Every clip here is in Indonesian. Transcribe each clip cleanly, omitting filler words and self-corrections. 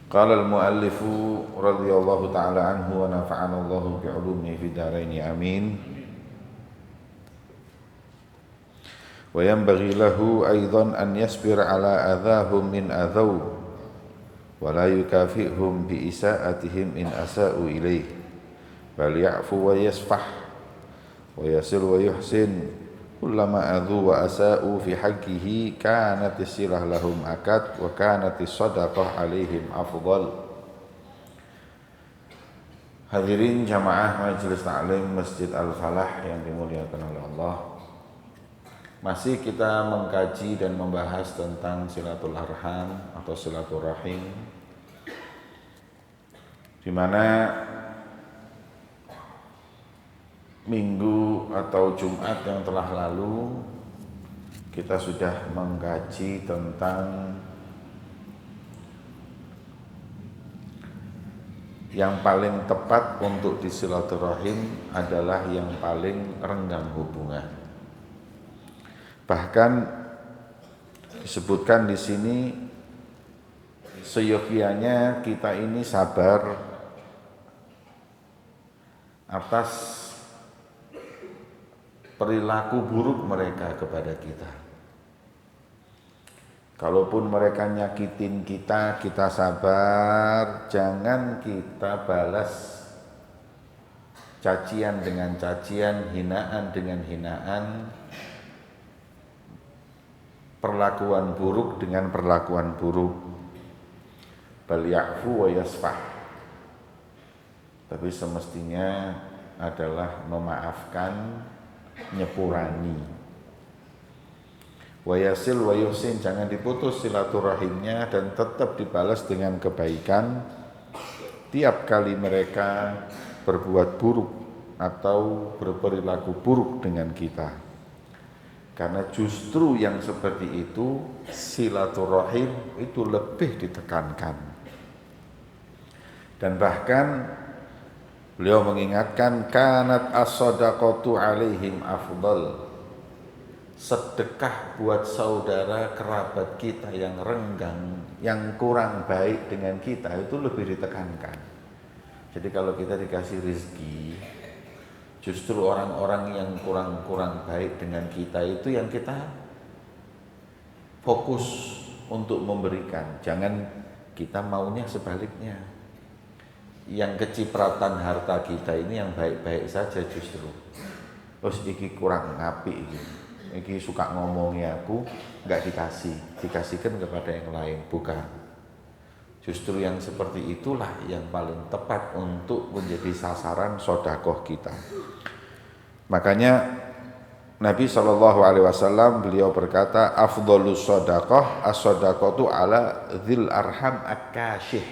قال المؤلف رضي الله تعالى عنه ونفعنا الله بعلومه في الدارين آمين. وينبغي له أيضا أن يصبر على أذاهم من أذوا ولا يكافئهم بإساءتهم إن أساءوا إليه بل يعفو ويصفح ويصل ويحسن كلما أذوا وأساءوا في حقه كانت الصلة لهم أكد وكانت الصدقة عليهم أفضل. Hadirin jamaah Majelis Taklim Masjid Al-Falah yang dimuliakan oleh Allah, masih kita mengkaji dan membahas tentang silaturahim atau silaturahim, di mana minggu atau Jumat yang telah lalu kita sudah mengkaji tentang yang paling tepat untuk disilaturahim adalah yang paling renggang hubungan. Bahkan disebutkan di sini seyogianya kita ini sabar atas perilaku buruk mereka kepada kita. Kalaupun mereka nyakitin kita, kita sabar, jangan kita balas cacian dengan cacian, hinaan dengan hinaan, perlakuan buruk dengan perlakuan buruk. Bal ya'fu wa yasfah. Tapi semestinya adalah memaafkan, nyepurani. Wa yasil wa yuhsin, jangan diputus silaturahimnya dan tetap dibalas dengan kebaikan tiap kali mereka berbuat buruk atau berperilaku buruk dengan kita. Karena justru yang seperti itu silaturahim itu lebih ditekankan. Dan bahkan beliau mengingatkan kanat as-sadaqatu alaihim afdal. Sedekah buat saudara kerabat kita yang renggang, yang kurang baik dengan kita itu lebih ditekankan. Jadi kalau kita dikasih rezeki, justru orang-orang yang kurang baik dengan kita itu yang kita fokus untuk memberikan. Jangan kita maunya sebaliknya. Yang kecipratan harta kita ini yang baik-baik saja justru. Terus iki kurang ngapi iki suka ngomongi aku, nggak dikasihkan kepada yang lain, bukan. Justru yang seperti itulah yang paling tepat untuk menjadi sasaran sedekah kita. Makanya Nabi SAW beliau berkata, afdhalus sedekah as-sedaqatu ala dzil arham akashih.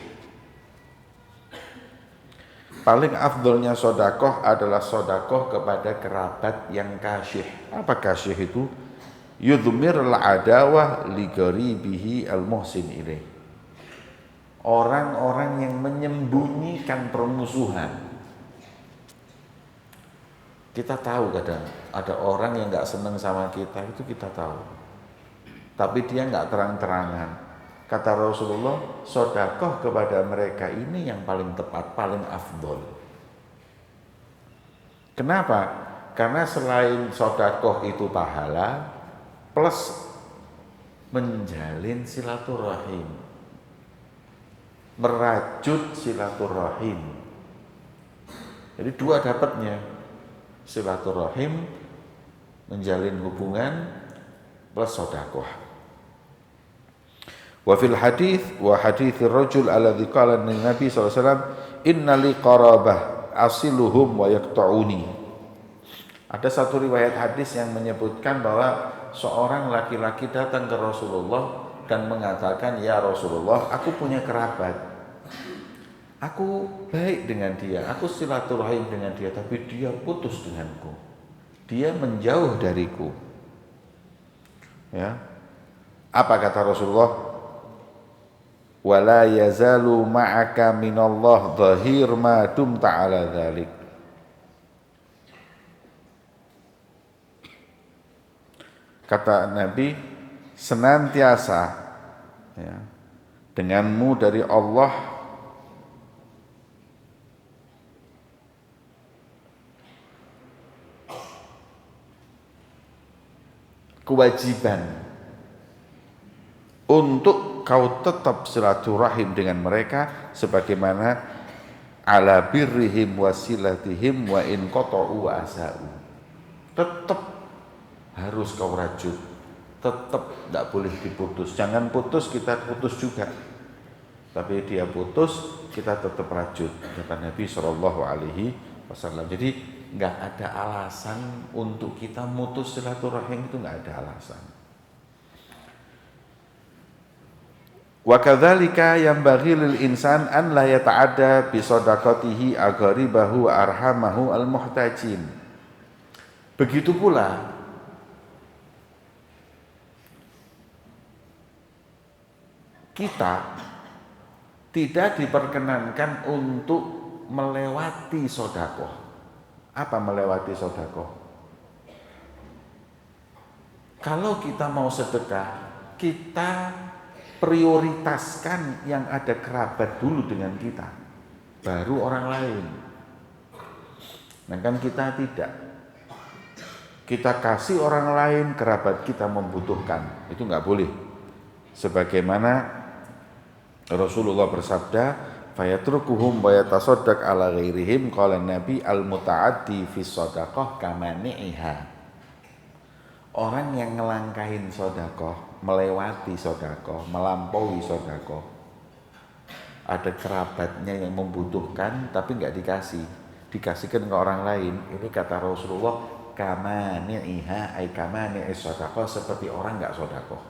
Paling afdolnya sodakoh adalah sodakoh kepada kerabat yang kasyih. Apa kasyih itu? Yudhmir al-adawah li gharibihi al-muhsin ilaih. Orang-orang yang menyembunyikan permusuhan. Kita tahu kadang ada orang yang gak senang sama kita, itu kita tahu. Tapi dia gak terang-terangan. Kata Rasulullah, sodakoh kepada mereka ini yang paling tepat, paling afdol. Kenapa? Karena selain sodakoh itu pahala, plus menjalin silaturahim, merajut silaturahim. Jadi dua dapatnya, silaturahim, menjalin hubungan, plus sodakoh. Wa fil hadits wa haditsir rajul alladzi qala Nabi sallallahu alaihi wasallam inna li qarabah asiluhum wa yaqta'uni. Ada satu riwayat hadis yang menyebutkan bahwa seorang laki-laki datang ke Rasulullah dan mengatakan, "Ya Rasulullah, aku punya kerabat. Aku baik dengan dia, aku silaturahim dengan dia, tapi dia putus denganku. Dia menjauh dariku." Ya. Apa kata Rasulullah? Wala yazalu ma'aka minallah dhahir ma dumta ala dzalik. Kata Nabi, senantiasa ya, denganmu dari Allah kewajiban untuk kau tetap silaturahim dengan mereka sebagaimana ala birrihim wasilatihim wa in qata'u wa asa'u. Tetap harus kau rajut, tetap tidak boleh diputus. Jangan putus, kita putus juga, tapi dia putus kita tetap rajut, kata Nabi SAW. Jadi nggak ada alasan untuk kita mutus silaturahim, itu nggak ada alasan. Wa kadzalika yanbaghi lil insan an la yata'adda bi shadaqatihi agharibahu arhamahu al muhtajin. Begitu pula kita tidak diperkenankan untuk melewati sedekah. Apa melewati sedekah? Kalau kita mau sedekah, kita prioritaskan yang ada kerabat dulu dengan kita, baru orang lain. Nah kan kita tidak, kita kasih orang lain, kerabat kita membutuhkan, itu nggak boleh. Sebagaimana Rasulullah bersabda, fayatrukuhum wa yatasaddaq ala ghairihim, qala Nabi al-muta'addi fi shadaqah kamani'iha. Orang yang ngelangkahin sedekah, melewati sedekah, melampaui sedekah, ada kerabatnya yang membutuhkan tapi nggak dikasihkan ke orang lain. Ini kata Rasulullah, kamani'iha ay kamani'is sedekah, seperti orang nggak sedekah.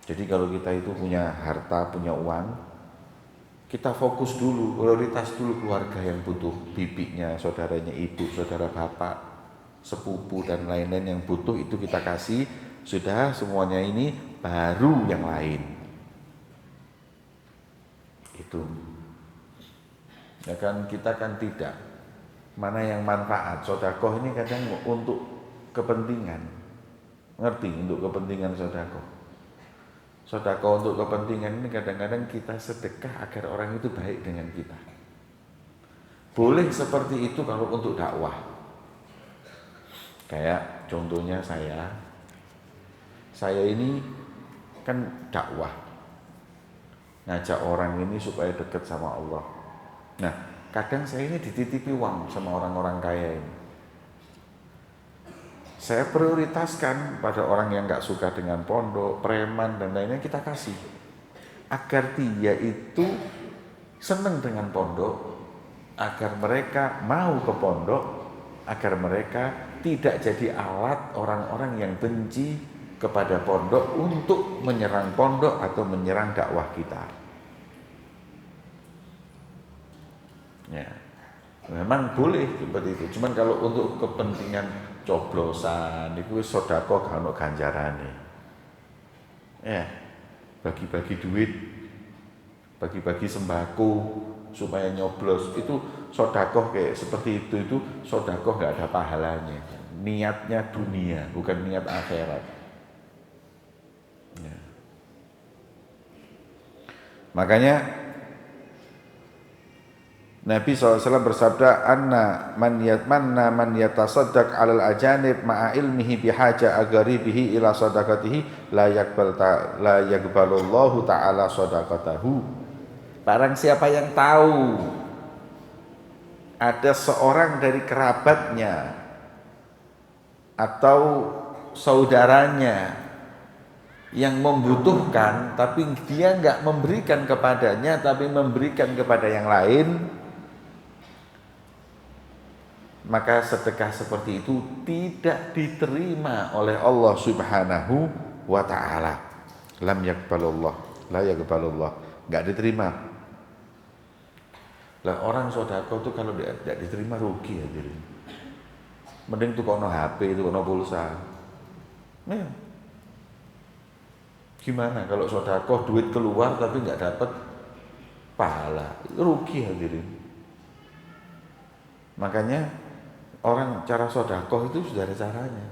Jadi kalau kita itu punya harta, punya uang, kita fokus dulu, prioritas dulu keluarga yang butuh, bibinya, saudaranya ibu, saudara bapak, sepupu dan lain-lain yang butuh, itu kita kasih. Sudah semuanya ini, baru yang lain. Itu. Ya kan, kita kan tidak. Mana yang manfaat? Sedekah ini kadang untuk kepentingan. Ngerti? Untuk kepentingan sedekah. Sedekah untuk kepentingan ini kadang-kadang kita sedekah agar orang itu baik dengan kita. Boleh seperti itu kalau untuk dakwah. Kayak contohnya saya ini kan dakwah, ngajak orang ini supaya dekat sama Allah. Nah, kadang saya ini dititipi uang sama orang-orang kaya ini. Saya prioritaskan pada orang yang gak suka dengan pondok, preman dan lainnya, kita kasih. Agar dia itu senang dengan pondok, agar mereka mau ke pondok, agar mereka tidak jadi alat orang-orang yang benci kepada pondok untuk menyerang pondok atau menyerang dakwah kita. Ya, memang boleh seperti itu. Cuman kalau untuk kepentingan coblosan, itu sedekah gak ono ganjarane. Ya, bagi-bagi duit, bagi-bagi sembako supaya nyoblos, itu sedekah kayak seperti itu sedekah gak ada pahalanya. Niatnya dunia, bukan niat akhirat. Ya. Makanya Nabi SAW bersabda, anna man yatasaddaq alal ajanib ma'a ilmihi bihaja agaribihi ila sadaqatihi la yaqbalullahu ta'ala sadaqatahu. Barang siapa yang tahu ada seorang dari kerabatnya atau saudaranya yang membutuhkan, tapi dia enggak memberikan kepadanya, tapi memberikan kepada yang lain, maka sedekah seperti itu tidak diterima oleh Allah Subhanahu wa ta'ala. Lam yaqbalullah, la yaqbalullah, enggak diterima. Lah orang sedekah itu kalau tidak diterima rugi ya diri. Mending tukono HP, tukono pulsa. Ya. Gimana kalau sedekah duit keluar tapi enggak dapat pahala? Rugi hadirin. Makanya orang cara sedekah itu sudah ada caranya.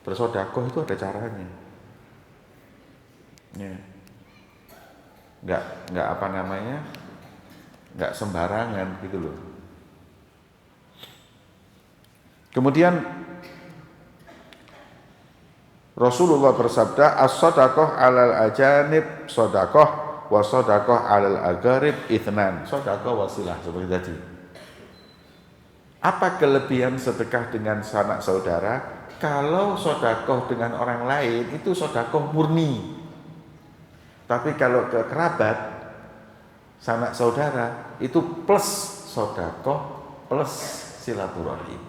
Bersedekah itu ada caranya. Ya. Nggak apa namanya, nggak sembarangan gitu loh. Kemudian Rasulullah bersabda, as-sadaqah 'alal ajanib sadaqah wa sadaqah 'alal agarib itsnan. Sadaqah wasilah seperti tadi. Apa kelebihan sedekah dengan sanak saudara? Kalau sedekah dengan orang lain itu sedekah murni. Tapi kalau ke kerabat, sanak saudara itu plus sedekah plus silaturahim.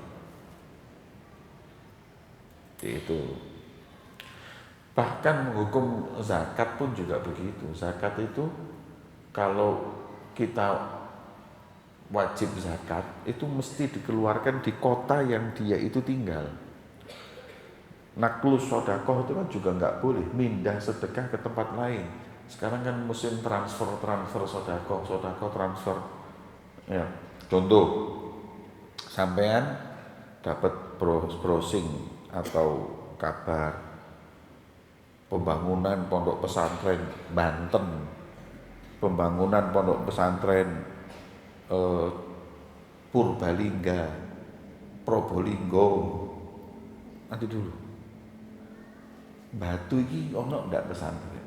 Itu. Bahkan hukum zakat pun juga begitu. Zakat itu kalau kita wajib zakat itu mesti dikeluarkan di kota yang dia itu tinggal. Naklus sodakoh itu kan juga nggak boleh mindah sedekah ke tempat lain. Sekarang kan musim transfer sodakoh transfer. Ya, contoh, sampean dapat browsing atau kabar pembangunan pondok pesantren Banten, pembangunan pondok pesantren Purbalingga, Probolinggo. Nanti dulu, Batu ini ono ndak pesantren?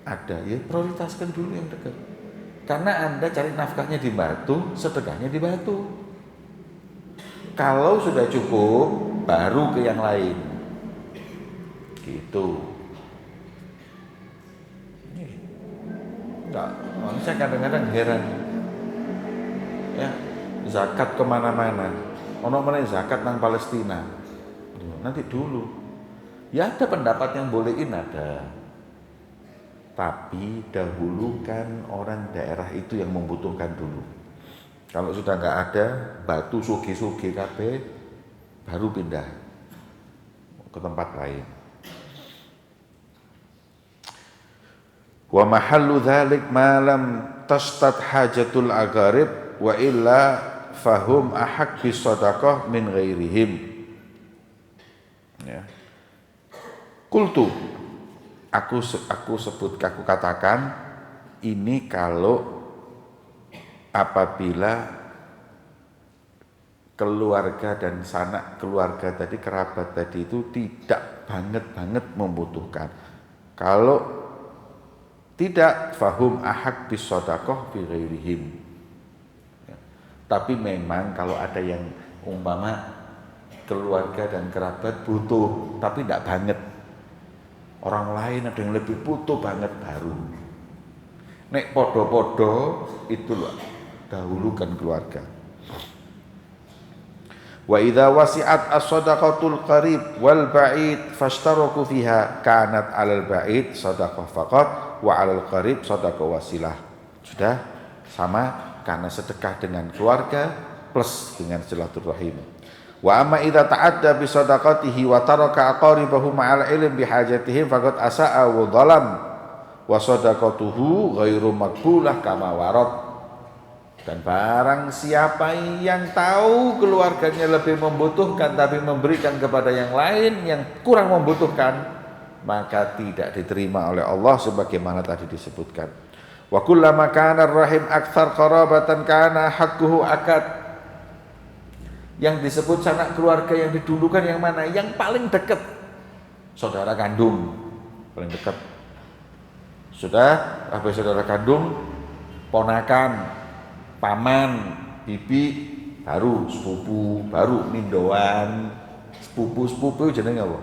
Ada, ya prioritaskan dulu yang dekat. Karena Anda cari nafkahnya di Batu, sedekahnya di Batu. Kalau sudah cukup, baru ke yang lain. Gitu. Enggak, saya kadang-kadang heran. Ya, zakat kemana-mana. Ono mana zakat nang Palestina. Nanti dulu. Ya ada pendapat yang bolehin ada. Tapi dahulukan orang daerah itu yang membutuhkan dulu. Kalau sudah nggak ada, Batu sugi-sugi kabeh, baru pindah ke tempat lain. Wa mahallu dzalik ma lam tastat hajatul agarib wa illa fahum ahaq bis sadaqah min ghairihim. Ya. Qultu, aku katakan ini kalau apabila keluarga dan sanak keluarga tadi, kerabat tadi itu tidak banget membutuhkan. Kalau tidak, fahum ahaq bis sadaqah bi ghairihim. Ya. Tapi memang kalau ada yang umpama keluarga dan kerabat butuh tapi tidak banget, orang lain ada yang lebih butuh banget, baru nek podo-podo itu loh, dahulukan keluarga. Wa idza wasi'at as-sadaqatul qarib wal ba'id fashtaraku fiha kanat 'alal ba'id shadaqah faqat wa 'alal qarib shadaqah wasilah. Sudah sama, karena sedekah dengan keluarga plus dengan silaturahim. Wa amma idza ta'adda bi sadaqatihi wa taraka aqaribahu ma'al ilm bi hajatihim faqad asa'a wa dhalam wa sadaqatuhu ghairu maqbulah kama warad. Dan barang siapa yang tahu keluarganya lebih membutuhkan tapi memberikan kepada yang lain yang kurang membutuhkan, maka tidak diterima oleh Allah sebagaimana tadi disebutkan. Wa kullama kana ar-rahim aktsar qarabatan kana haqquhu akad. Yang disebut sanak keluarga yang didulukan yang mana? Yang paling dekat. Saudara kandung paling dekat. Sudah, habis saudara kandung, ponakan, paman, bibi, baru sepupu, baru mindoan. Sepupu jenenge apa?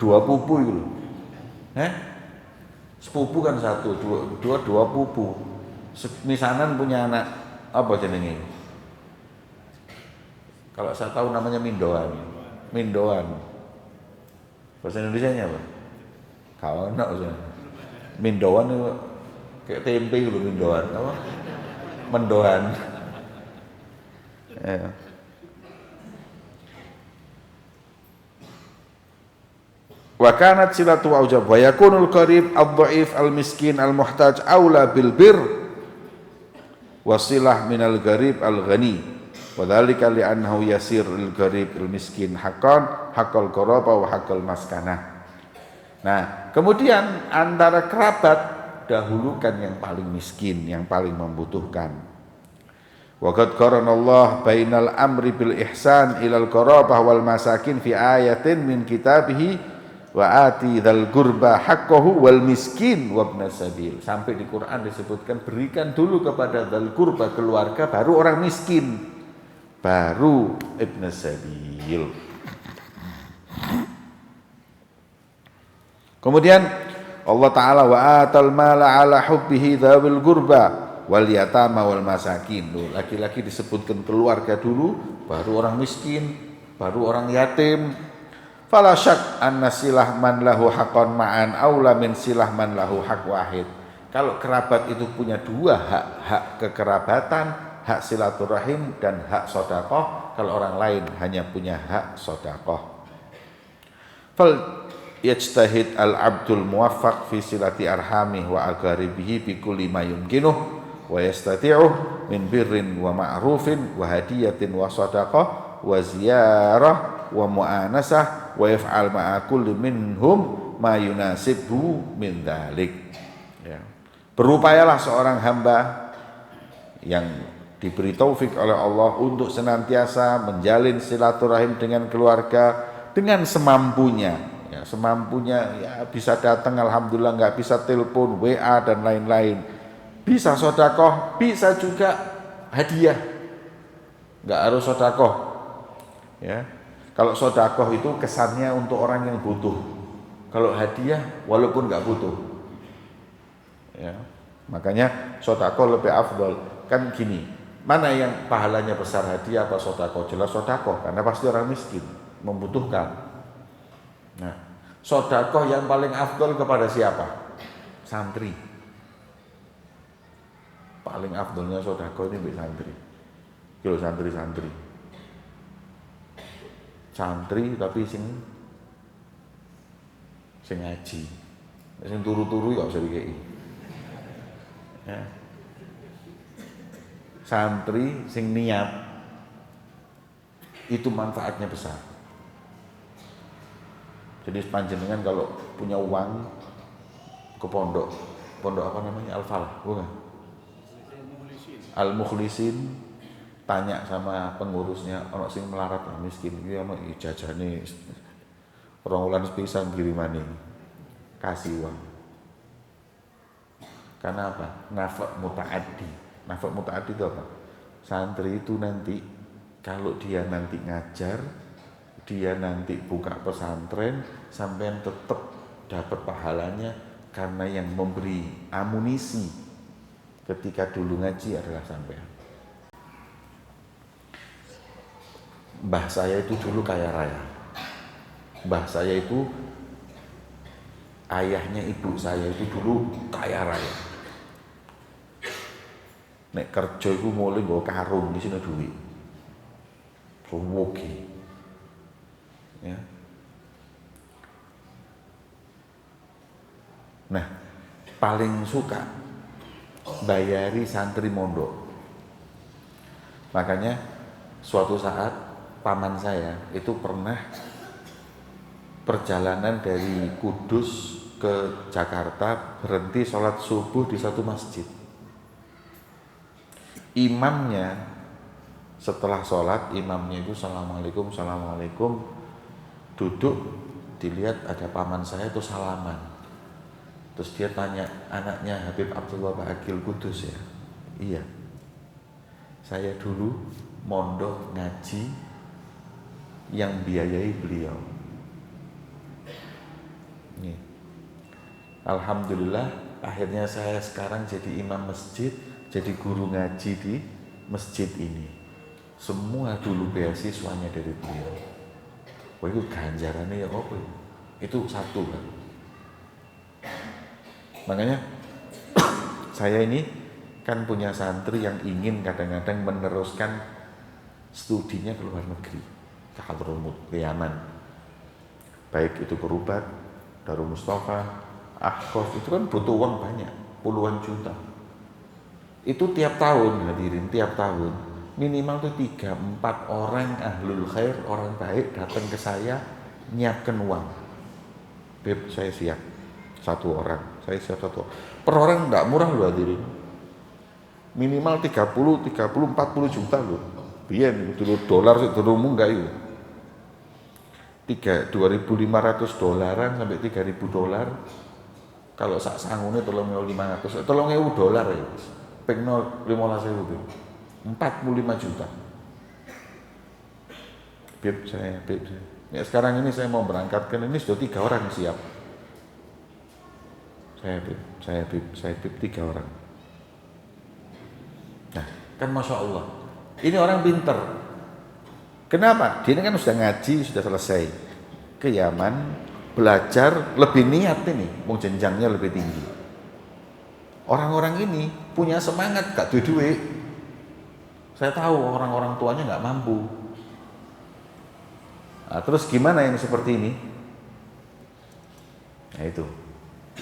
Dua pupu itu loh. Sepupu kan satu, dua pupu. Misanan punya anak apa jenenge? Kalau saya tahu namanya mindoan. Bahasa Indonesianya apa? Kawan nak mindoan itu kayak tempe gitu, mindoan apa? Mendoan. Ya. Wa kanat silatu aujab wa yakunul qarib ad-dhaif al-miskin al-muhtaj aula bil bir wasilah minal gharib al-ghani. Wadzalika li'annahu yasir lil gharib al miskin haqqan haqqal qaraba wa haqqal maskanah. Nah, kemudian antara kerabat dahulukan yang paling miskin, yang paling membutuhkan. Wa qad qaranallahu bainal amri bil ihsan ilal qarabah wal masakin fi ayatin min kitabihi wa ati dzal qurba haqqahu wal miskin wabnas sabil. Sampai di Quran disebutkan berikan dulu kepada dzal qurba keluarga, baru orang miskin, baru ibnas sabil. Kemudian Allah Ta'ala wa atal mala ala hubbihi dzawil qurba wal yatama wal masakin. Loh, laki-laki disebutkan keluarga dulu, baru orang miskin, baru orang yatim. Fala syak anna silah man lahu haqqan ma'an aula min silah man lahu haq wahid. Kalau kerabat itu punya dua hak, hak kekerabatan, hak silaturahim dan hak sedekah. Kalau orang lain hanya punya hak sedekah. Fal yajtahid al-abdul muwaffaq fi silati arhamih wa aqaribihi bi kulli ma yumkinuh wa yastati'uh min birrin wa ma'rufin wa hadiyatin wa sadaqah wa ziyarah wa mu'anasah wa yaf'al ma'a kulli minhum ma yunasibhu min dzalik. Ya. Berupayalah seorang hamba yang diberi taufik oleh Allah untuk senantiasa menjalin silaturahim dengan keluarga dengan semampunya. Ya, semampunya ya bisa datang, alhamdulillah, nggak bisa telepon, WA dan lain-lain. Bisa sedekah, bisa juga hadiah. Nggak harus sedekah. Ya. Kalau sedekah itu kesannya untuk orang yang butuh. Kalau hadiah walaupun nggak butuh. Ya. Makanya sedekah lebih afdal. Kan gini, mana yang pahalanya besar, hadiah apa sedekah? Jelas sedekah karena pasti orang miskin, membutuhkan. Nah, sedekah yang paling afdol kepada siapa? Santri. Paling afdolnya sedekah ini bagi santri. Kalau santri-santri. Santri tapi sing ngaji. Sing turu-turu ya usah dikei. Ya. Santri sing niat itu manfaatnya besar. Jadi panjenengan kalau punya uang ke pondok apa namanya, Al-Falah, bukan? Al-Mukhlisin, tanya sama pengurusnya, ono sing melarat miskin, iki ono ijazahne rong wulan sepisan kirimane, kasih uang. Karena apa? Nafak muta'addi. Nafak muta'addi itu apa? Santri itu nanti kalau dia nanti ngajar, dia nanti buka pesantren, sampean tetap dapat pahalanya karena yang memberi amunisi ketika dulu ngaji adalah sampean. Mbah saya itu dulu kaya raya. Mbah saya itu ayahnya ibu saya itu dulu kaya raya. Nek kerja iku mulai nggo karung isine duit. Ruwogi. Ya. Nah, paling suka bayari santri mondok. Makanya suatu saat paman saya itu pernah perjalanan dari Kudus ke Jakarta, berhenti sholat subuh di satu masjid. Imamnya setelah sholat, imamnya itu assalamualaikum, assalamualaikum, duduk, dilihat ada paman saya itu salaman. Terus dia tanya, anaknya Habib Abdullah Ba'akil Kudus ya? Iya. Saya dulu mondok ngaji yang biayai beliau. Nih. Alhamdulillah akhirnya saya sekarang jadi imam masjid, jadi guru ngaji di masjid ini. Semua dulu beasiswanya dari beliau. Wah, itu ganjarannya ya apa? Itu satu kan. Makanya saya ini kan punya santri yang ingin kadang-kadang meneruskan studinya ke luar negeri, ke Hadramut, ke Yaman. Baik itu ke Rubat, Darul Mustafa, Ahqaf, itu kan butuh uang banyak, puluhan juta. Itu tiap tahun hadirin, tiap tahun minimal tuh 3-4 orang ahlul khair, orang baik datang ke saya nyiapkan uang. Beb, saya siap satu orang, saya siap satu orang. Per orang enggak murah loh hadirin. Minimal 30, 40 juta loh. Biar dulu dolar sih dulu enggak itu. 2.500 dolaran sampai 3.000 dolar. Kalau sak sangune 3.500, 3.000 dolar ya. Ping 15.000 itu. 45 juta. Beb saya. Ya, sekarang ini saya mau berangkatkan, ini sudah 3 orang siap. Saya beb 3 orang. Nah, kan Masya Allah. Ini orang pinter. Kenapa? Dia ini kan sudah ngaji, sudah selesai. Ke Yaman, belajar, lebih niat ini. Mau jenjangnya lebih tinggi. Orang-orang ini punya semangat, gak duit. Saya tahu orang-orang tuanya gak mampu. Nah, terus gimana yang seperti ini? Nah itu,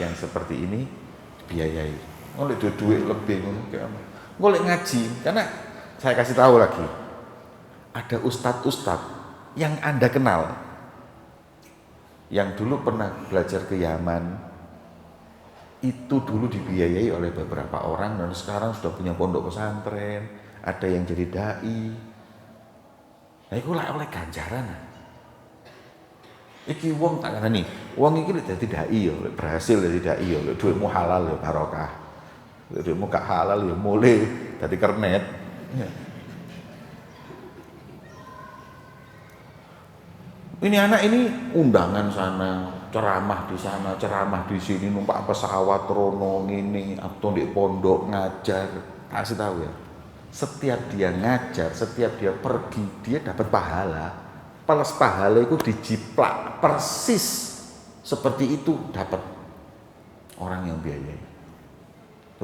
yang seperti ini biayai. Oleh duit lebih, ngoleh ngaji. Karena saya kasih tahu lagi, ada ustadz-ustadz yang Anda kenal, yang dulu pernah belajar ke Yaman, itu dulu dibiayai oleh beberapa orang dan sekarang sudah punya pondok pesantren, ada yang jadi dai. Nah itu lah oleh ganjaran. Iki wong tak ngerti, wong iki dadi dai ya, berhasil dadi dai ya, duitmu halal ya barokah. Duitmu gak halal ya mulai dadi kernet. Ya. Ini anak ini undangan sana, ceramah di sana, ceramah di sini, numpak pesawat rono ngene atau di pondok ngajar. Kasih tahu ya. Setiap dia ngajar, setiap dia pergi, dia dapat pahala. Plus pahala itu dijiplak persis seperti itu dapat orang yang biayai.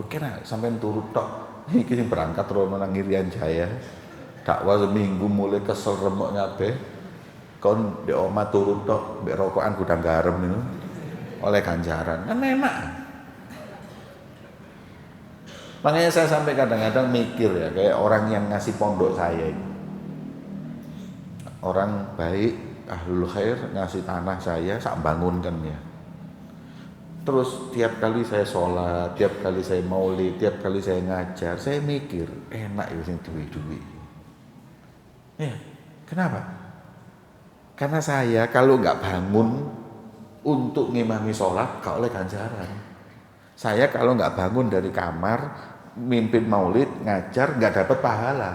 Oke nah, sampai turut tok. Iki sing berangkat rono nang Irian Jaya. Dakwah seminggu mulai kesel remuk kabeh. Kon di omah turut tok mbek rokokan gudang garam niku. Oleh ganjaran. Kan enak. Makanya saya sampai kadang-kadang mikir ya, kayak orang yang ngasih pondok saya ini. Orang baik, ahlul khair ngasih tanah saya, sak bangunkan ya. Terus tiap kali saya sholat, tiap kali saya maulid, tiap kali saya ngajar, saya mikir enak ya sing duit-duit. Ya, kenapa? Karena saya kalau nggak bangun untuk ngimami sholat, gak oleh ganjaran. Saya kalau nggak bangun dari kamar, mimpin maulid, ngajar, nggak dapat pahala.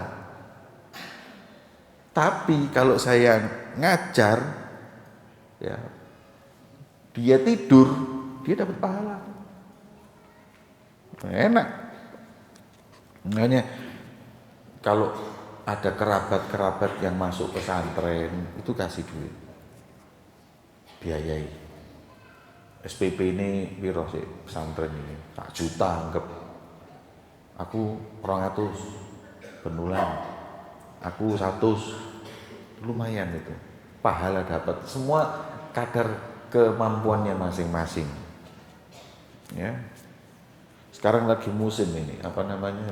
Tapi kalau saya ngajar, ya, dia tidur, dia dapat pahala. Enak. Makanya kalau ada kerabat-kerabat yang masuk pesantren, itu kasih duit, biayai. SPP ini piro sih pesantren ini? 1 juta anggap. Aku 200 benulan. Aku 100. Lumayan itu. Pahala dapat. Semua kadar kemampuannya masing-masing. Ya. Sekarang lagi musim ini,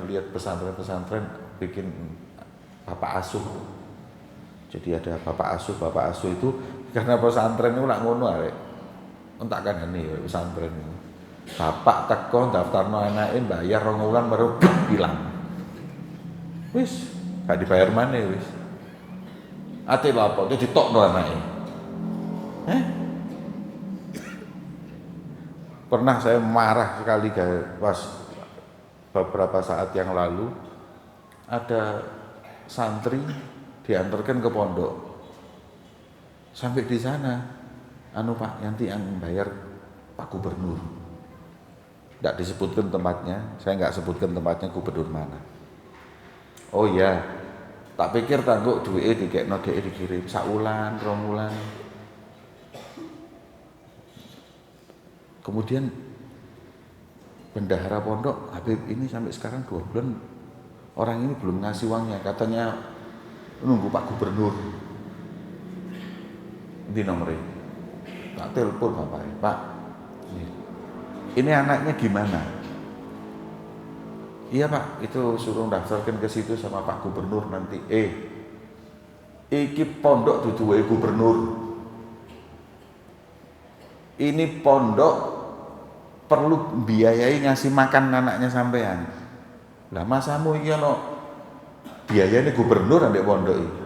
lihat pesantren-pesantren bikin bapak asuh. Jadi ada bapak asuh itu karena pesantren itu nak ngono arek. Entak kandhane ya pesantren itu. Bapak teko daftarno anake bayar 2 wulan baru hilang. Wis, gak dibayar maneh wis. Ate lho apa? Itu ditokno anake. Pernah saya marah sekali pas beberapa saat yang lalu ada santri diantarkan ke pondok. Sampai di sana, Pak, nanti yang bayar Pak Gubernur. Tidak disebutkan tempatnya, saya nggak sebutkan tempatnya gubernur mana. Oh iya, tak pikir tangguk duit dikekno dhek dikirim saulan, 2 wulan. Kemudian bendahara pondok Habib ini sampai sekarang 2 bulan orang ini belum ngasih uangnya, katanya nunggu Pak Gubernur. Di nomornya tak telepon bapaknya, Pak ini anaknya gimana? Iya Pak, itu suruh daftarkan ke situ sama Pak Gubernur nanti. Iki pondok duduwe gubernur. Ini pondok perlu biayai ngasih makan anaknya sampean. Lah masamu iki ono biayane gubernur ndek pondok iki.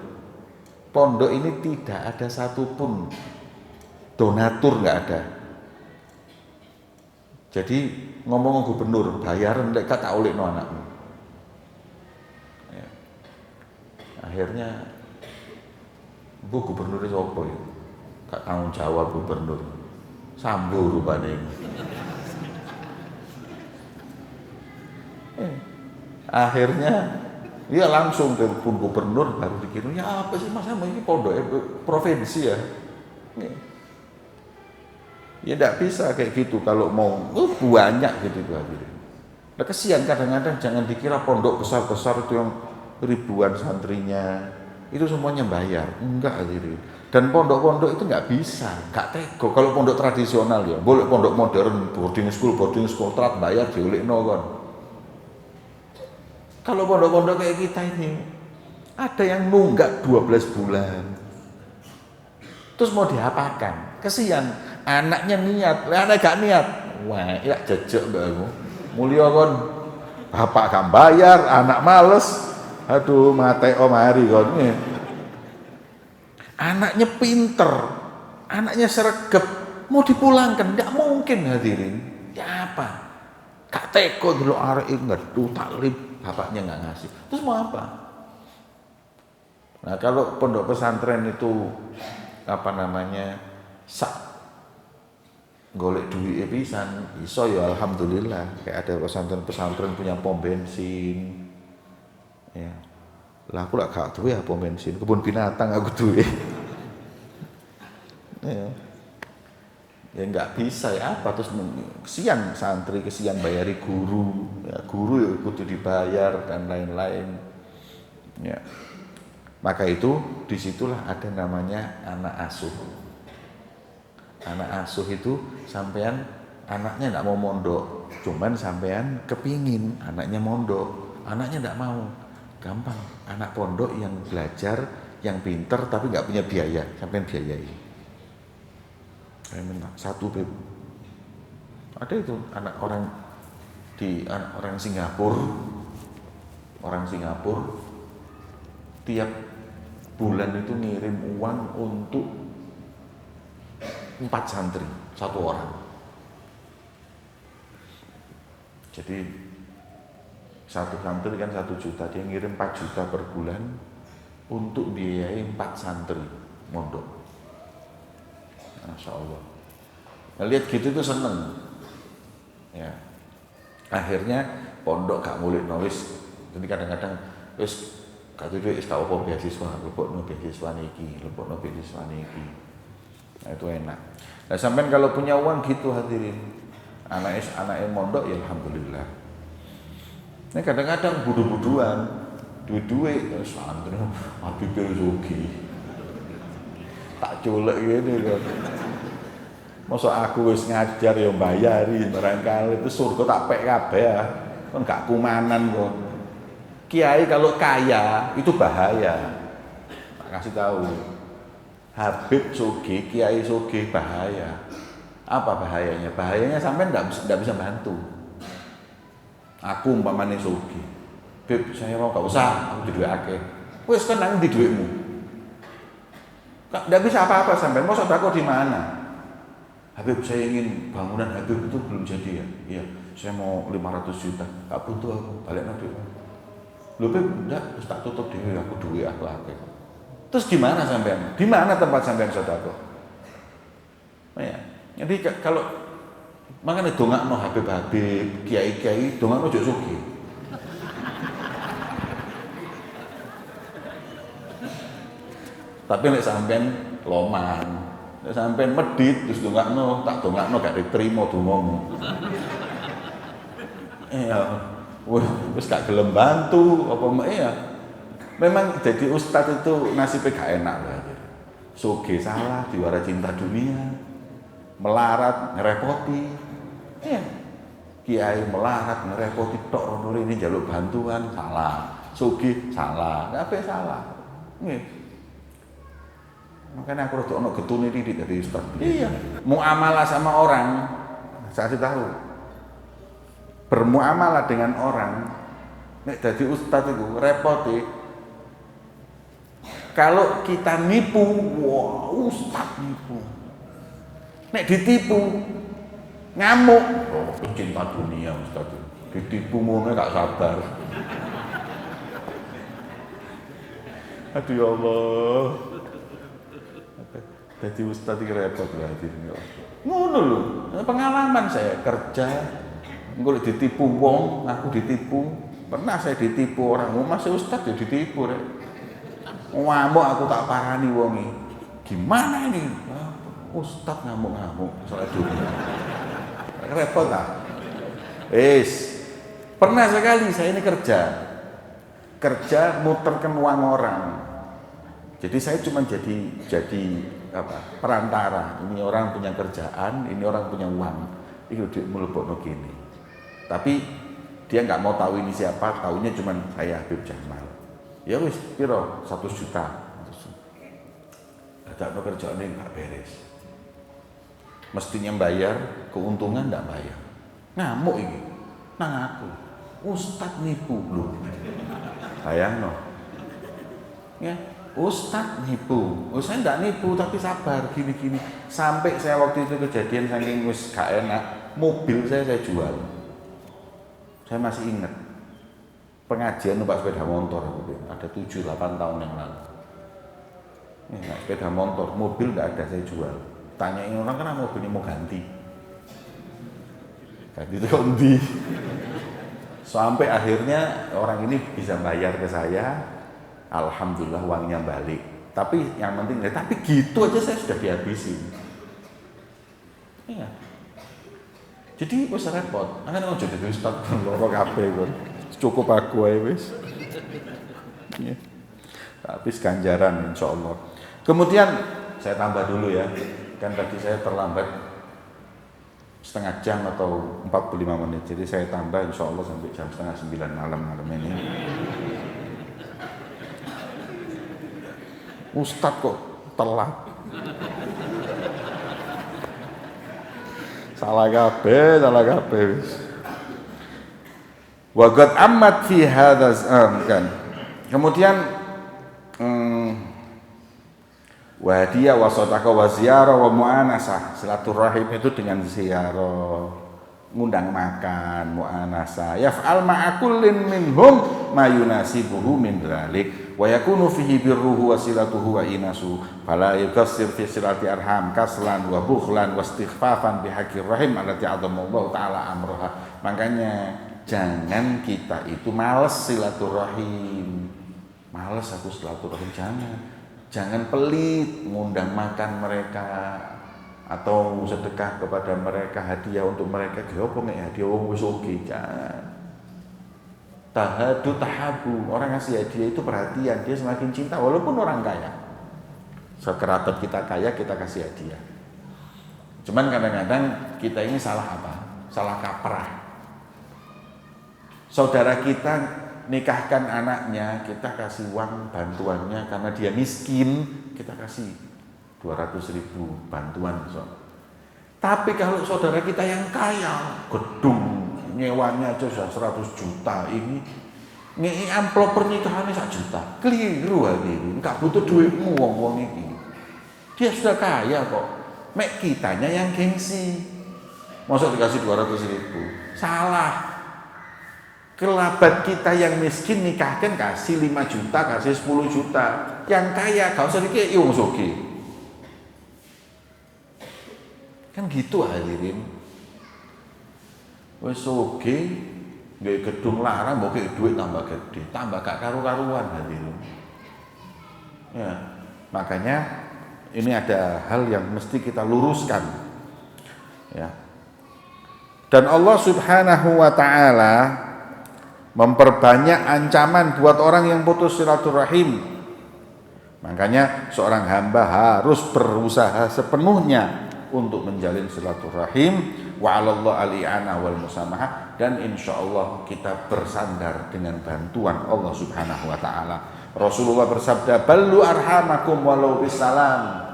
Pondok ini tidak ada satupun donatur, nggak ada. Jadi ngomong gubernur bayar ndek tak olehno anakmu. Ya. Akhirnya bu gubernur sapa ya? Gak tanggung jawab gubernur. Sambo rupane. Akhirnya ya langsung telepon gubernur baru dikirim, ya apa sih mas ini pondok provinsi ya. Ya tidak bisa kayak gitu kalau mau banyak gitu tuh hadirin. Nah, kesian kadang-kadang jangan dikira pondok besar-besar itu yang ribuan santrinya itu semuanya bayar, enggak hadirin. Dan pondok-pondok itu nggak bisa, nggak tego. Kalau pondok tradisional ya, boleh pondok modern, boarding school terat bayar diolehno kon. Kalau pondok-pondok kayak kita ini, ada yang nunggak 12 bulan. Terus mau diapakan? Kesian, anaknya niat, anak gak niat. Wah, ya jejek mbakmu. Mulia kon, bapak gak bayar, anak males. Aduh, mate om hari kon. Anaknya pinter, anaknya sregep, mau dipulangkan, nggak mungkin hadirin. Ya apa? Kak teko dulu arek ngedu taklif, bapaknya nggak ngasih. Terus mau apa? Nah kalau pondok pesantren itu apa namanya sak golek duit pisan, iso ya alhamdulillah. Kayak ada pesantren punya pom bensin, ya. Lah aku lah gak duwe pom bensin, kebun binatang aku duwe. Ya nggak bisa ya apa terus kesian santri, kesian bayari guru, ya, guru ya ikut dibayar dan lain-lain. Ya. Maka itu disitulah ada namanya anak asuh. Anak asuh itu sampean anaknya nggak mau mondok, cuman sampean kepingin anaknya mondok, anaknya nggak mau. Gampang, anak pondok yang belajar, yang pinter tapi nggak punya biaya, sampean biayai. Saya minta satu beb. Ada itu anak orang Singapura, tiap bulan itu ngirim uang untuk 4 santri, 1 orang. Jadi 1 santri kan 1 juta, dia ngirim 4 juta per bulan untuk biayai 4 santri mondok. Masya Allah. Nah, lihat gitu tuh seneng. Ya. Akhirnya pondok gak ngulik wis. Jadi kadang-kadang wis gak duwe wis gak apa beasiswa, lebokno beasiswa niki. Nah itu enak. Nah sampean kalau punya uang gitu hadirin. Anaknya mondok ya alhamdulillah. Ini kadang-kadang budu-buduan, duit-duit, santri, Habib Zuki, tak culek gini kan. Masa aku wis ngajar ya bayari, barangkali itu surga tak pek kabeh ya, kan gak kumanan kok. Kiai kalau kaya itu bahaya, tak kasih tahu. Habib Zuki, Kiai Zuki bahaya. Apa bahayanya? Bahayanya sampai nggak bisa bantu. Aku umpamane sugih. Beb, saya mau gak usah, aku di duit akeh. Wis kan nang di duitmu. Enggak bisa apa-apa sampai. Mau sedekah di mana? Habib, saya ingin bangunan Habib itu belum jadi ya. Iya, saya mau 500 juta. Gak butuh aku, balik nanti. Lho Beb, enggak, terus tak tutup dhewe aku duit aku akeh. Terus gimana sampean? Di mana tempat sampean sedekah? Ya. Jadi kalau makanya dongakno Habib-habib, kiai-kiai, dongakno ojo sugih. Tapi nek sampean loman, nek sampean medhit terus dongakno, tak dongakno gak diterima dongamu. Iya, wis gak gelem bantu apa ya. Memang jadi ustadz itu nasibnya gak enak lah. Sugih salah, diwara cinta dunia, melarat, ngerepoti. Iya. Kiai melarat, ngerepoti tok rono ini njaluk bantuan, salah. Sugih salah, kabeh salah. Nggih. Makanya aku rada ono getune titik dari ustaz. Iya, muamalah sama orang, saya kasih tahu. Bermuamalah dengan orang, nek dadi ustaz itu repot. Kalau kita nipu, wah ustaz nipu. Nek ditipu, ngamuk. Oh, pecinta dunia ustaz. Ditipu ngono gak sabar. Aduh ya Allah. Jadi ustaz iki repot berarti. Ngono lho, pengalaman saya kerja, engko ditipu wong, aku ditipu. Pernah saya ditipu orang, masih ustaz ya ditipu rek. Ngamuk aku tak parani wong iki. Gimana ini? Ustaz ngamuk-ngamuk soal dunia. Repot lah. Pernah sekali saya ini kerja muterkan uang orang. Jadi saya cuma jadi perantara. Ini orang punya kerjaan, ini orang punya uang. Itu dia melebokno gini. Tapi dia nggak mau tahu ini siapa, taunya cuma saya Habib Jamal. Ya wis, piro 1 juta. Ada kerjaan ini nggak beres. Mestinya bayar, keuntungan nggak bayar. Ngamuk ini, nang aku. Ustaz nipu loh. Bayang no. Ya, Ustaz nipu. Saya enggak nipu tapi sabar gini-gini. Sampai saya waktu itu kejadian saking wis gak enak, mobil saya jual. Saya masih ingat. Pengajian numpak sepeda motor ada 7-8 tahun yang lalu. Ya, sepeda motor, mobil enggak ada saya jual. Tanyain orang kenapa mobilnya mau ganti. Ganti itu ganti. Sampai akhirnya orang ini bisa bayar ke saya, alhamdulillah uangnya balik. Tapi yang penting, tapi gitu aja saya sudah dihabisin. Iya. Jadi wis repot. Kan ojo dadi ustaz loro kabeh kon. Cukup aku ae wis. Iya. Habis ganjaran insyaallah. Kemudian saya tambah dulu ya. Kan tadi saya terlambat setengah jam atau 45 menit. Jadi saya tambah insya Allah sampai jam 8:30 malam ini. Ustadz kok telat. Salah kabeh. Wa qad ammat fi hadzal kan. Kemudian wahdia wa sadaqah wa ziyarah wa mu'anasah. Silaturahim itu dengan ziarah, ngundang makan, mu'anasah. Yaf'al ma'a kullin minhum ma yunasibuhu min dzalik wa yakunu fihi birruhu wa silatuhu wa inasu fala yukassir fi silati arham kaslan wa bukhlan wa istighfafan bihaqqir rahim allati adamallahu ta'ala amroha. Makanya jangan kita itu males silaturahim. Males aku silaturahim, jangan pelit ngundang makan mereka atau sedekah kepada mereka, hadiah untuk mereka. Ge opo nek hadiah wong wis oke, jangan. Tahadu tahabu, orang ngasih hadiah itu perhatian, dia semakin cinta walaupun orang kaya. Sekerabat kita kaya kita kasih hadiah. Cuman kadang-kadang kita ini salah apa? Salah kaprah. Saudara kita nikahkan anaknya, kita kasih uang bantuannya karena dia miskin, kita kasih 200.000 bantuan. Tapi kalau saudara kita yang kaya, gedung nyewanya aja 100 juta, ini amplop pernikahannya 1 juta, keliru hadirin, nggak butuh duitmu wong-wong ini. Dia sudah kaya kok, mek kitanya yang gengsi. Masa dikasih 200.000? Salah. Kerabat kita yang miskin nikahkan kasih 5 juta, kasih 10 juta. Yang kaya gak usah dikei wong sugih. Kan gitu hadirin. Wis sugih nggawe gedung larang mbok duit tambah gede, tambah gak karu-karuan hadirin. Ya, makanya ini ada hal yang mesti kita luruskan. Ya. Dan Allah Subhanahu wa taala memperbanyak ancaman buat orang yang putus silaturahim. Makanya seorang hamba harus berusaha sepenuhnya untuk menjalin silaturahim, wa 'alallah al-i'ana wal musamahah, dan insyaallah kita bersandar dengan bantuan Allah Subhanahu wa taala. Rasulullah bersabda, "Ballu arhamakum walau bisalam."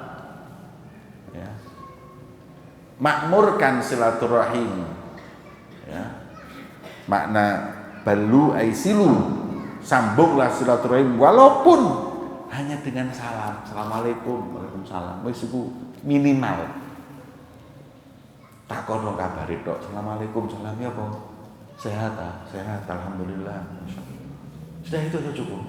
makmurkan silaturahim. Ya. Makna balu aisilu, sambunglah silaturahim walaupun hanya dengan salam. Assalamualaikum, waalaikumsalam. Wis iku minimal. Tak kono kabare tok. Assalamualaikum, salam ya apa? Sehat, sehat, alhamdulillah. Sudah itu aja cukup.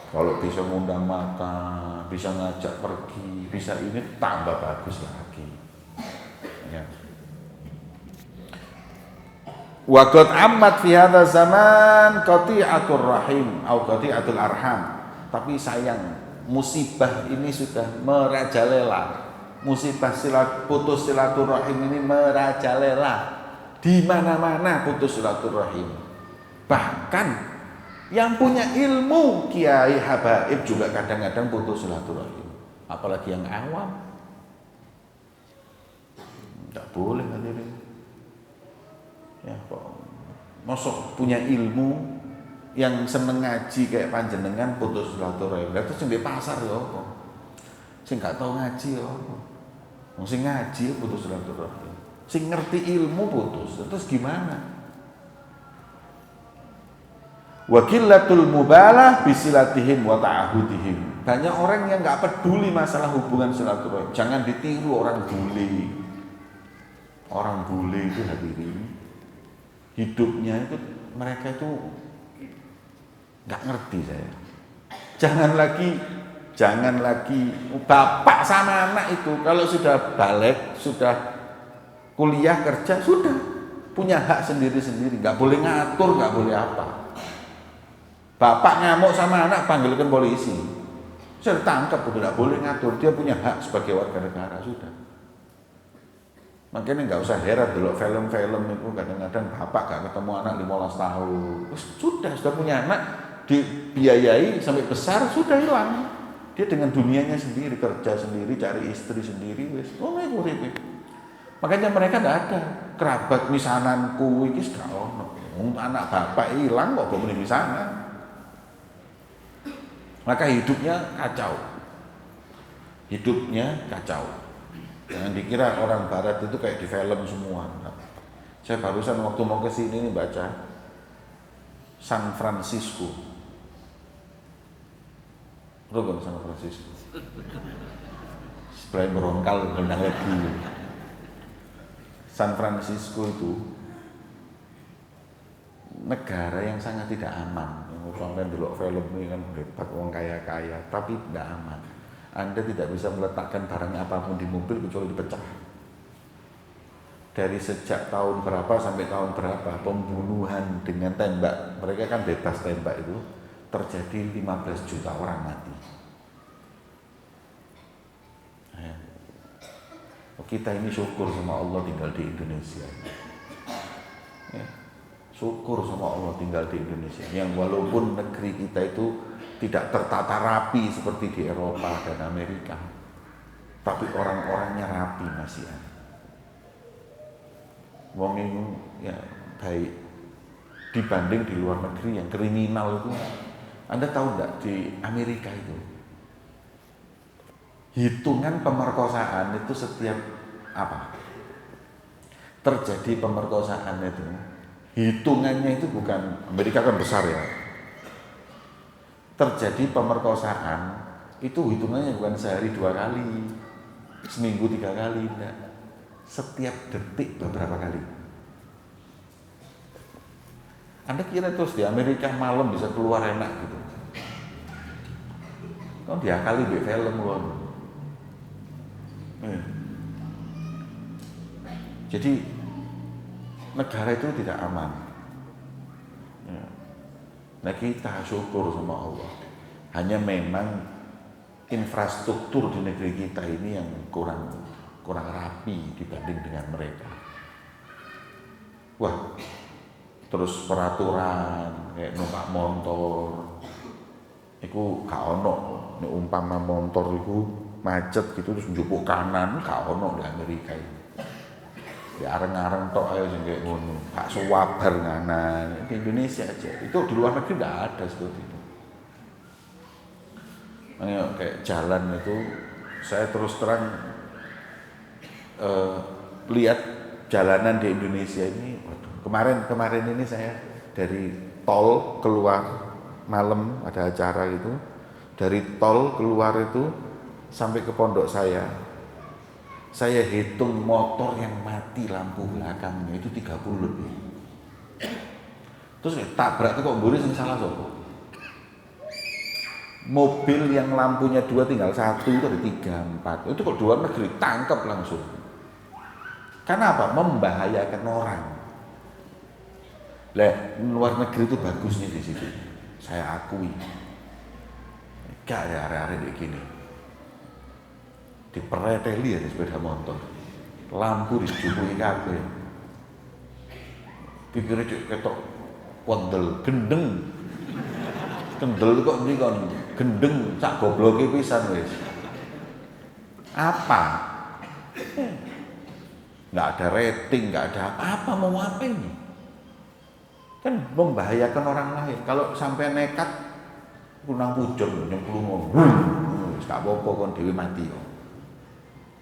Kalau bisa ngundang makan, bisa ngajak pergi, bisa ini tambah bagus lagi. Ya. Wa qad ammat fi hadza zaman qati'atur rahim atau qati'atul arham. Tapi sayang, musibah ini sudah merajalela. Musibah putus silaturahim ini merajalela. Di mana-mana putus silaturahim. Bahkan yang punya ilmu kiai habaib juga kadang-kadang putus silaturahim. Apalagi yang awam. Enggak boleh hadirin. Ya, kok mosok punya ilmu yang seneng ngaji kayak panjenengan putus silaturahim. Lah terus di pasar ya apa? Sing gak tau ngaji ya apa? Wong sing ngaji putus silaturahim. Sing ngerti ilmu putus. Terus gimana? Wa qillatul mubalah bisilatihim wa ta'ahudihim. Banyak orang yang enggak peduli masalah hubungan silaturahim. Jangan ditiru orang bule. Orang bule itu hadirin hidupnya itu mereka itu nggak ngerti saya. Jangan lagi bapak sama anak itu kalau sudah balik, sudah kuliah kerja, sudah punya hak sendiri-sendiri, nggak boleh ngatur, nggak boleh apa. Bapak ngamuk sama anak panggilkan polisi, sudah tangkap, udah nggak boleh ngatur, dia punya hak sebagai warga negara sudah. Makanya nggak usah heran dulu film-film itu kadang-kadang bapak gak ketemu anak 15 tahun. Sudah punya anak dibiayai sampai besar sudah hilang. Dia dengan dunianya sendiri, kerja sendiri, cari istri sendiri, wis. Oh itu ribet. Makanya mereka tidak ada kerabat misananku iki gak ono. Anak bapak hilang kok belum misanan. Maka hidupnya kacau. Hidupnya kacau. Jangan dikira orang barat itu kayak di film semua. Saya barusan waktu mau ke sini nih baca San Francisco. Rogo San Francisco. Sebelah berongkal gendang lagi. San Francisco itu negara yang sangat tidak aman. Yang sampai dulu film ini kan hebat, orang kaya-kaya, tapi tidak aman. Anda tidak bisa meletakkan barang apapun di mobil kecuali dipecah. Dari sejak tahun berapa sampai tahun berapa pembunuhan dengan tembak, mereka kan bebas tembak itu, terjadi 15 juta orang mati. Kita ini syukur sama Allah tinggal di Indonesia. Syukur sama Allah tinggal di Indonesia. Yang walaupun negeri kita itu tidak tertata rapi seperti di Eropa dan Amerika, tapi orang-orangnya rapi masih ada. Wong ini ya baik dibanding di luar negeri yang kriminal itu. Anda tahu enggak di Amerika itu hitungan pemerkosaan itu setiap apa? Terjadi pemerkosaan itu hitungannya itu bukan, Amerika kan besar ya. Terjadi pemerkosaan itu hitungannya bukan sehari 2 kali, seminggu 3 kali, enggak. Setiap detik beberapa kali. Anda kira terus di Amerika malam bisa keluar enak gitu? Kau diakali di film loh. Jadi negara itu tidak aman. Nah kita syukur sama Allah. Hanya memang infrastruktur di negeri kita ini yang kurang rapi dibanding dengan mereka. Wah, terus peraturan kayak numpak motor, itu gak ono. Nek umpama motor itu macet gitu terus njupuk kanan, gak ono di Amerika ini. Ya areng-areng tok ayo sing kayak ngono. Gak suwabar nganan. Di Indonesia aja. Itu di luar negeri enggak ada seperti itu. Makanya kayak jalan itu saya terus terang lihat jalanan di Indonesia ini, waduh, kemarin ini saya dari tol keluar malam ada acara itu, dari tol keluar itu sampai ke pondok saya hitung motor yang mati lampu belakangnya itu 30 lebih. Terus tabrak itu kok mburi sing salah sapa? Mobil yang lampunya 2 tinggal 1 itu ada 3, 4. Itu kok luar negeri tangkap langsung. Karena apa? Membahayakan orang. Lah, luar negeri itu bagusnya di situ. Saya akui. Gak ada area-area kayak gini. Dipereteli ya di sepeda motor. Lampu dijupui kabeh. Pikirnya ketok wondel, gendeng. Kendel kok mriki kon gendeng sak gobloke pisan wis. Apa? Nggak ada rating, nggak ada apa-apa, mau apa ini? Kan membahayakan orang lain. Kalau sampai nekat kunang pujon nyemplung wis gak apa-apa kon dhewe mati kok.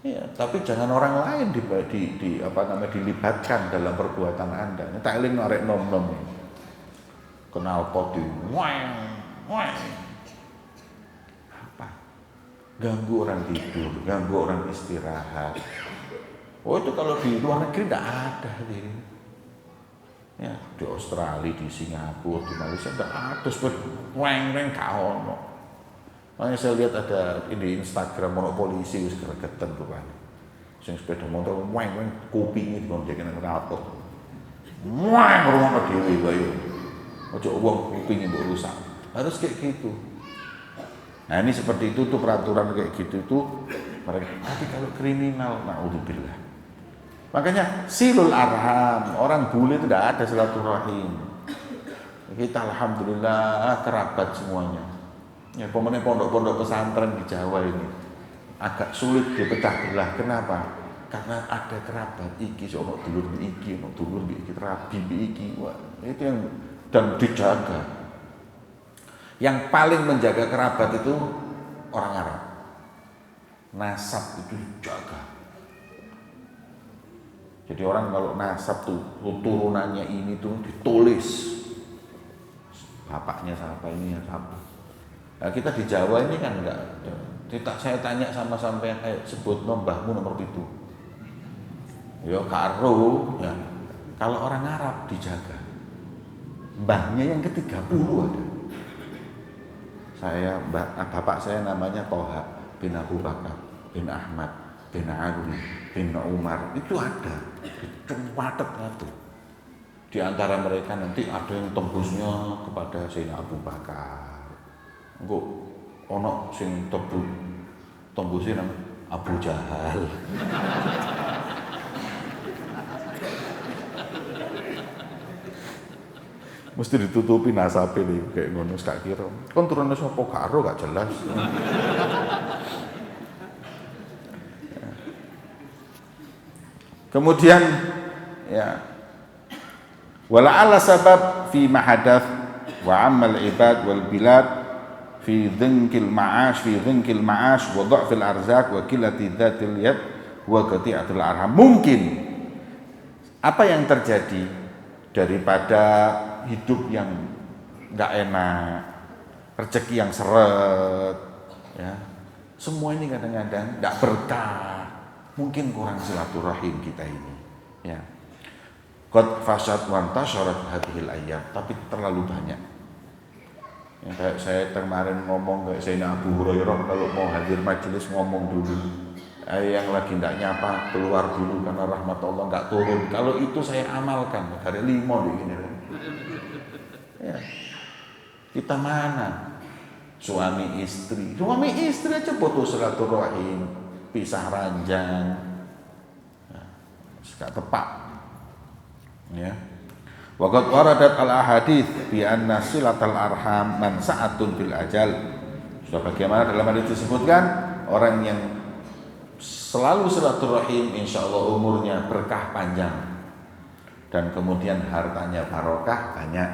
Ya, tapi jangan orang lain dilibatkan dalam perbuatan Anda. Tak eling arek nom-nom. Kenal pot di apa? Ganggu orang tidur, ganggu orang istirahat. Oh itu kalau di luar negeri tidak ada ini. Ya, di Australia, di Singapura, di Malaysia tidak ada seperti weng-weng kaono. Makanya saya lihat ada di Instagram ono polisi wis gregetan rupane. Sing sepeda motor weng-weng kupinge digonjekne nang kapok. Weng rumah dhewe bae. Ojo wong kupinge mbok rusak. Harus kayak gitu. Nah, ini seperti itu tuh peraturan kayak gitu tuh mereka. Tapi kalau kriminal, naudzubillah. Makanya silul arham, orang bule itu tidak ada silaturahim. Kita alhamdulillah kerabat semuanya. Ya, pemenang pondok-pondok pesantren di Jawa ini agak sulit dipecah belah. Kenapa? Karena ada kerabat iki, ono dulur iki, ono dulur iki, rabi iki. Wah, itu yang dan dijaga. Yang paling menjaga kerabat itu orang Arab. Nasab itu dijaga. Jadi orang kalau nasab tuh turunannya ini tuh ditulis. Bapaknya siapa, ini siapa. Nah, kita di Jawa ini kan enggak. Saya tanya sama sampean, sebut mbahmu nomor itu. Ya karo, ya. Kalau orang Arab dijaga. Mbahnya yang ke-30 ada. Bapak saya namanya Toha bin Abu Bakar bin Ahmad bin Ali bin Umar. Itu ada. Dicumpatet itu. Di antara mereka nanti ada yang tembusnya kepada Sayyidina Abu Bakar. Engko ono sing tembusi nang Abu Jahal. Mesti ditutupi nasabe nih kayak ngono gak kira. Kon turune sapa karo gak jelas. Kemudian ya wala ala sabab fi mahadath wa amal ibad wal bilad fi dhinkil ma'ash wa dha'fil arzak wa qillati dhatil yad wa qati'atul arham. Mungkin apa yang terjadi daripada hidup yang enggak enak, rezeki yang seret, ya. Semua ini kadang-kadang enggak berkah. Mungkin kurang silaturahim kita ini, ya. Qad fasad wa antasharat hadhil ayyam, tapi terlalu banyak. Yang kayak saya kemarin ngomong kayak Sayyidina Abu Hurairah kalau mau hadir majelis ngomong dulu. Yang lagi tidak nyapa keluar dulu karena rahmat Allah nggak turun. Kalau itu saya amalkan hari 5 begini. Ya. Kita mana? Suami istri aja putus silaturahim, pisah ranjang, nggak tepat. Ya. Waqad waradat al-ahadits bi anna silatal arham mansa'atun bil ajal. Sudah bagaimana dalam hadis disebutkan orang yang selalu silaturahim insyaallah umurnya berkah panjang dan kemudian hartanya barokah banyak.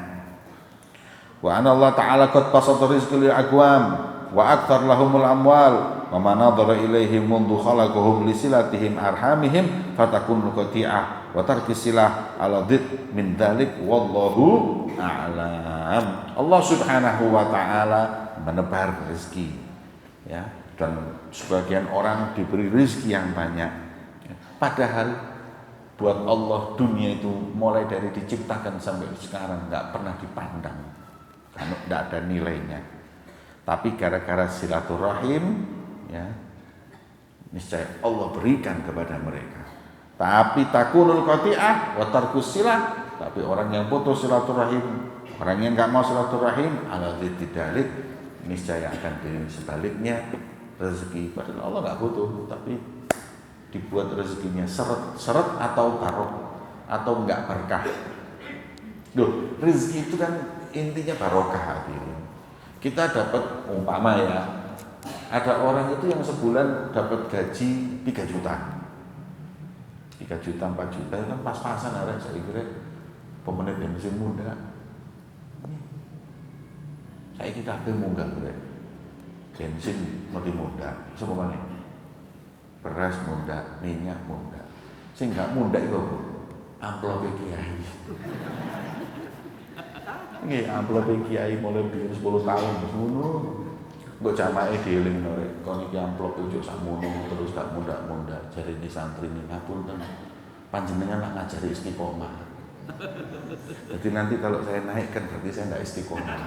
Wa anna Allah ta'ala qad basata rizqa lil aqwam wa aktsar lahumul amwal wa man nadhara ilaihim mundu khalaqahum li silatihim arhamihim fatakun qati'ah wa tarki silah ala dhid min dzalik wallahu a'lam. Allah Subhanahu wa taala menebar rezeki, ya, dan sebagian orang diberi rezeki yang banyak. Padahal buat Allah dunia itu mulai dari diciptakan sampai sekarang nggak pernah dipandang, karena nggak ada nilainya. Tapi gara-gara silaturahim, ya, niscaya Allah berikan kepada mereka. Tapi takunul qati'ah wa tarkus silah, tapi orang yang putus silaturahim, orang yang nggak mau silaturahim, ala dzidalik, niscaya akan sebaliknya rezeki. Padahal Allah nggak butuh, tapi dibuat rezekinya seret atau barokah atau enggak berkah. Loh, rezeki itu kan intinya barokah hadirin. Kita dapat umpama ya, ada orang itu yang sebulan dapat gaji 3 juta. 3 juta, 4 juta itu kan pas-pasan arek saya kira pemenit bensin muda. Saya kita munggah berarti. Bensin mati muda, semuanya. Beras muda, minyak muda. Sing gak muda itu amplop kiai. Nggih, amplop kiai mulai biyen 10 tahun wis ngono. Mbok jamae dieling rek, kon iki amplop ojo sakmono terus gak muda-muda. Jarine santri ini ngapunten. Panjenengan nak ngajari istiqomah. Jadi nanti kalau saya naik kan berarti saya enggak istiqomah.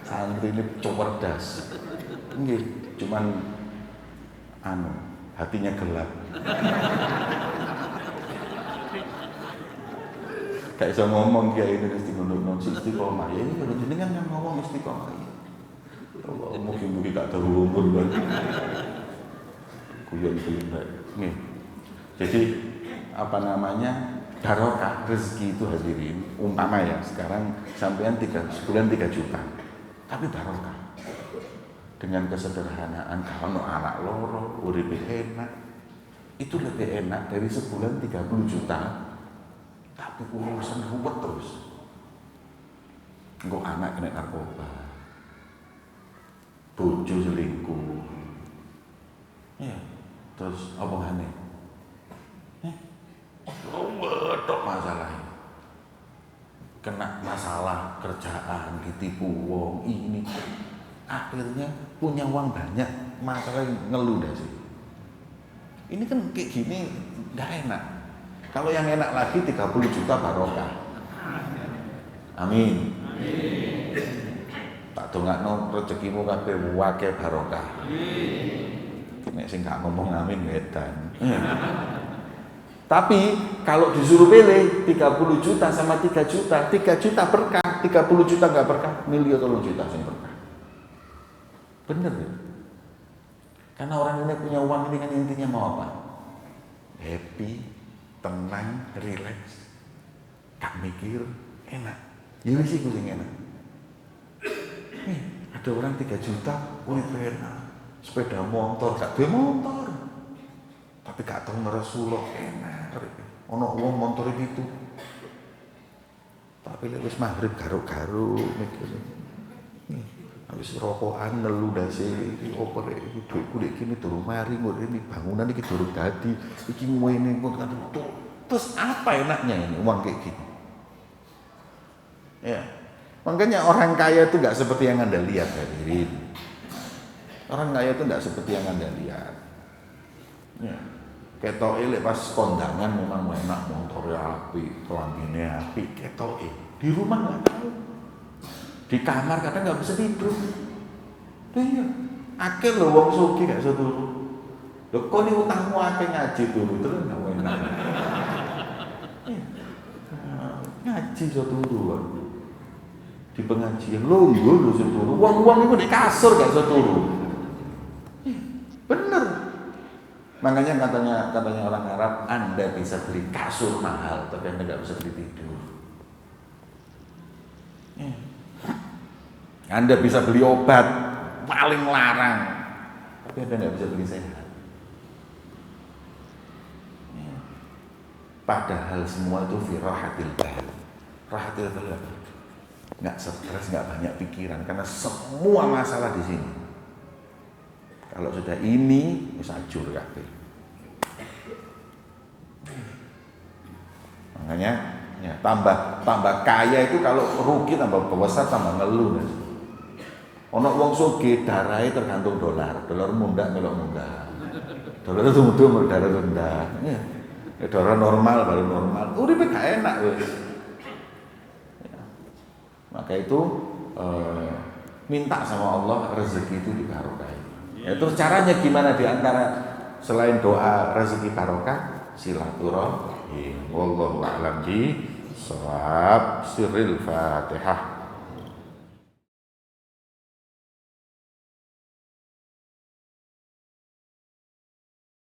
Santri ini cerdas. Nggih, cuman hatinya gelap. Kayak bisa ngomong kiai ini mesti menurut istiqomah. Ya ini kalau jenengan yang ngomong istiqomah. Allah mungkin gak tahu umur banget. Kuyon-kuyon nih. Jadi apa namanya, barokah rezeki itu hadirin. Umpama ya sekarang sampean sebulan 3 juta, tapi barokah. Dengan kesederhanaan, kalau anak loro, urip enak, itu lebih enak dari sebulan 30 juta, tapi urusan ruwet terus. Engkau anak kena narkoba, bojo selingkuh, ya, terus apa aneh? Ruwet tok masalahnya. Kena masalah kerjaan, ditipu wong ini. Akhirnya punya uang banyak, masalah ngeluh dah sih. Ini kan kayak gini nggak enak. Kalau yang enak lagi 30 juta barokah. Amin. Tak dongakno rezekimu kabeh wake barokah. Nek sing gak ngomong amin wedan. Tapi kalau disuruh pilih 30 juta sama 3 juta, 3 juta berkah, 30 juta nggak berkah, miliar 3 juta sing berkah. Bener ya? Karena orang ini punya uang ini kan intinya mau apa? Happy, tenang, relax, gak mikir, enak. Ya wis iku sing enak. Nih, ada orang 3 juta, enak. Sepeda motor, gak duwe motor. Tapi gak tau ngeresuloh, enak. Ono wong motor itu. Tapi lek wis maghrib garuk-garuk mikir. Habis rokokan nelu dasi iki opo rek iki dhuwitku nek kene durung mari ngene bangunan iki durung dadi iki ngene kok terus apa enaknya ini uang kayak gini ya. Makanya orang kaya itu enggak seperti yang Anda lihat hadirin. Orang kaya itu enggak seperti yang Anda lihat ya. Ketoke lek pas kondangan memang enak, motornya apik, kelambine apik, ketoke di rumah enggak tahu. Di kamar kadang nggak bisa tidur. Iya, akeh lho wong sugih gak iso turu. Lho kok ni utangmu akeh ngaji turu terus nggak enak. Ngaji iso turu. Di pengajian longgo lho iso turu. Wong-wong iku di kasur gak iso turu. Bener. Makanya katanya orang Arab, Anda bisa beli kasur mahal tapi Anda nggak bisa beli tidur. Anda bisa beli obat paling larang, tapi Anda nggak bisa beli sehat. Padahal semua itu fi rahatil bal. Rahatil bal nggak stres, nggak banyak pikiran, karena semua masalah di sini. Kalau sudah ini wis ajur kabeh. Makanya ya, tambah kaya itu kalau rugi tambah besar tambah ngeluh. Ono wong sugih darahe tergantung dolar mundak melok munggah. Dolar itu mutu darah rendah. Ya. Dolar normal baru normal. Uripe gak enak wis. Ya. Maka itu minta sama Allah rezeki itu dibarokahi. Ya, terus caranya gimana di antara selain doa rezeki barokah? Silaturahim. Wallahu a'lam bi shawab. Sirril Fatihah.